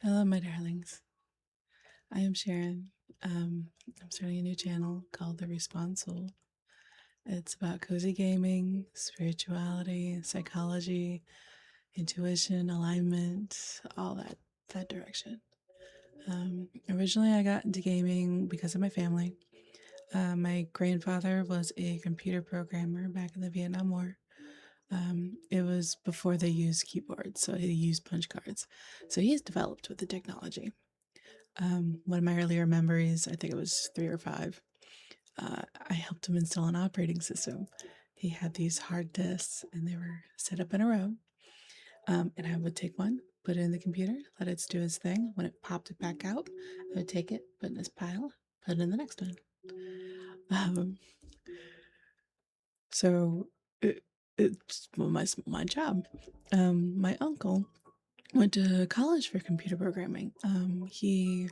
Hello, my darlings. I am Sharon. I'm starting a new channel called The Respawn Soul. It's about cozy gaming, spirituality, psychology, intuition, alignment, all that direction. Originally, I got into gaming because of my family. My grandfather was a computer programmer back in the Vietnam War. It was before they used keyboards, so he used punch cards. So he's developed with the technology. One of my earlier memories, I think it was 3 or 5, I helped him install an operating system. He had these hard disks and they were set up in a row. And I would take one, put it in the computer, let it do its thing. When it popped it back out, I would take it, put it in this pile, put it in the next one. Um, so it's my job. My uncle went to college for computer programming. Uh, he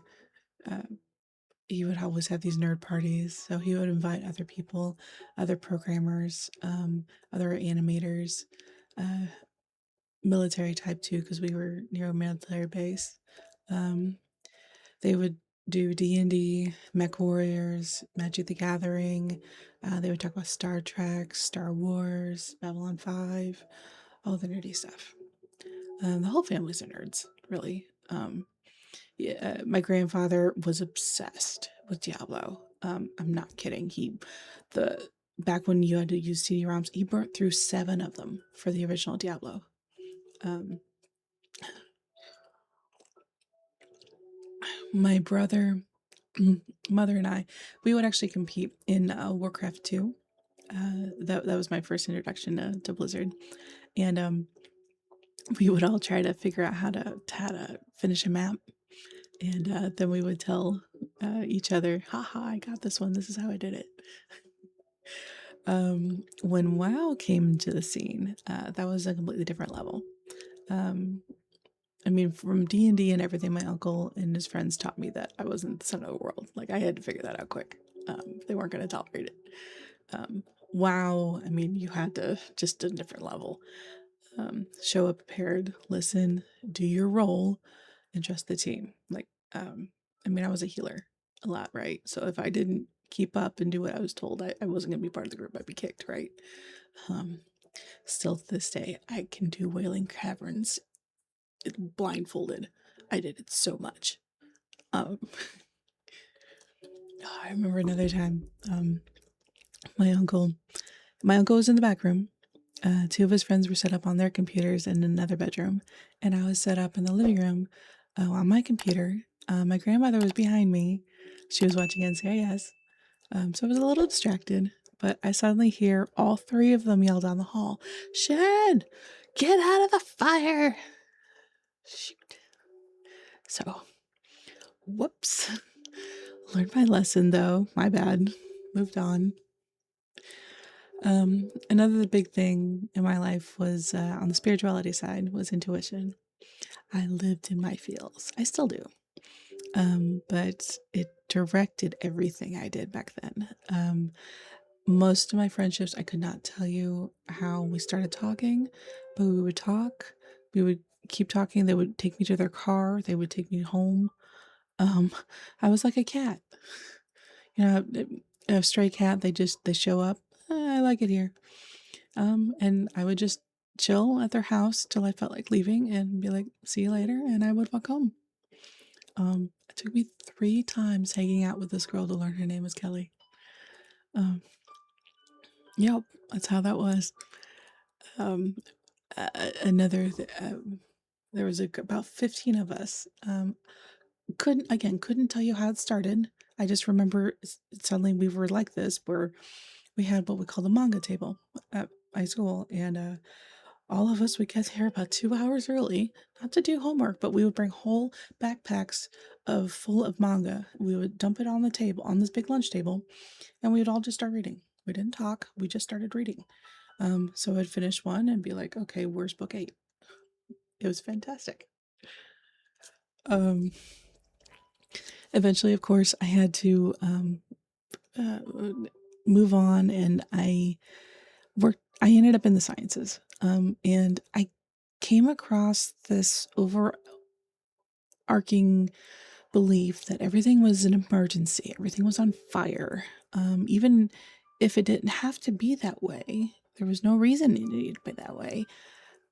would always have these nerd parties. So he would invite other people, other programmers, other animators, uh, military type too, because we were near a military base. Um, they would do D&D, Mech Warriors, Magic the Gathering. They would talk about Star Trek, Star Wars, Babylon 5, all the nerdy stuff. The whole family's are nerds, really. Yeah, my grandfather was obsessed with Diablo. I'm not kidding. The back when you had to use CD-ROMs, he burnt through 7 of them for the original Diablo. Um, my brother, mother, and I, we would actually compete in Warcraft 2. That was my first introduction to Blizzard, and we would all try to figure out how to finish a map, and then we would tell each other, "Haha, I got this one. This is how I did it." When WoW came into the scene, that was a completely different level. Um, I mean, from D&D and everything, my uncle and his friends taught me that I wasn't the center of the world. Like, I had to figure that out quick. They weren't going to tolerate it. WoW, I mean, you had to just a different level. Show up prepared, listen, do your role, and trust the team. Like, I mean, I was a healer a lot, right? So if I didn't keep up and do what I was told, I wasn't going to be part of the group. I'd be kicked, right? Um, Still to this day, I can do Wailing Caverns blindfolded. I did it so much. Um, I remember another time, my uncle, my uncle was in the back room. 2 of his friends were set up on their computers in another bedroom, and I was set up in the living room on my computer. My grandmother was behind me. She was watching NCIS, so I was a little distracted. But I suddenly hear all 3 of them yell down the hall, "Sharon, get out of the fire!" Shoot. So, whoops. Learned my lesson though. My bad. Moved on. Another big thing in my life was on the spirituality side was intuition. I lived in my feels. I still do. But it directed everything I did back then. Most of my friendships, I could not tell you how we started talking, but we would talk. We would keep talking. They would take me to their car. They would take me home. Um, I was like a cat. You know, a stray cat. They show up. I like it here. And I would just chill at their house till I felt like leaving and be like, "See you later," and I would walk home. It took me 3 times hanging out with this girl to learn her name was Kelly. Um, yep, that's how that was. Um, another, there was about 15 of us. Couldn't tell you how it started. I just remember suddenly we were like this, where we had what we call the manga table at my school, and all of us would get here about 2 hours early, not to do homework, but we would bring whole backpacks full of manga. We would dump it on the table, on this big lunch table, and we would all just start reading. We didn't talk, we just started reading. So I'd finish one and be like, okay, where's book 8? It was fantastic. Um, Eventually, of course, I had to uh, move on, and I ended up in the sciences, and I came across this overarching belief that everything was an emergency, everything was on fire. Even if it didn't have to be that way, there was no reason it needed to be that way,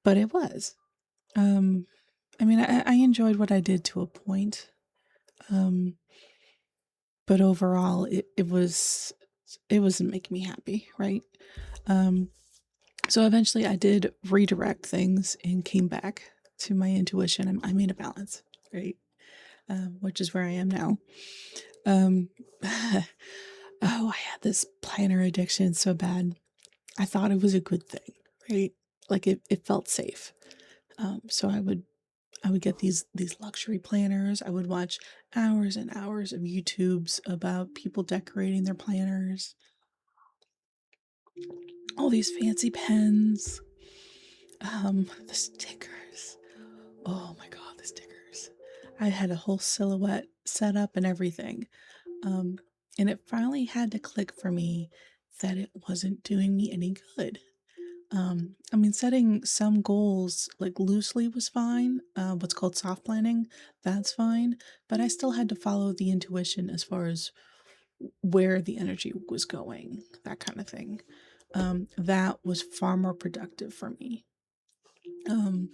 but it was. Um, I mean, I enjoyed what I did to a point, um, but overall, it wasn't making me happy, right? Um, so eventually, I did redirect things and came back to my intuition. I made a balance, right? Which is where I am now. Um, oh, I had this planner addiction so bad. I thought it was a good thing, right? Like it felt safe. So I would get these luxury planners. I would watch hours and hours of YouTubes about people decorating their planners. All these fancy pens, the stickers. Oh my god, the stickers! I had a whole silhouette set up and everything. Um, and it finally had to click for me that it wasn't doing me any good. I mean, setting some goals like loosely was fine. What's called soft planning, that's fine. But I still had to follow the intuition as far as where the energy was going, that kind of thing. That was far more productive for me. Um,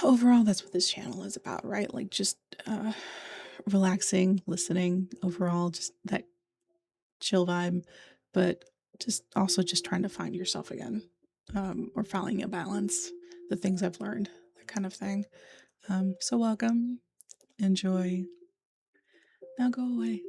Overall, that's what this channel is about, right? Like just relaxing, listening, overall, just that chill vibe, but just also just trying to find yourself again, or finding a balance, the things I've learned, that kind of thing. So welcome, enjoy. Now go away.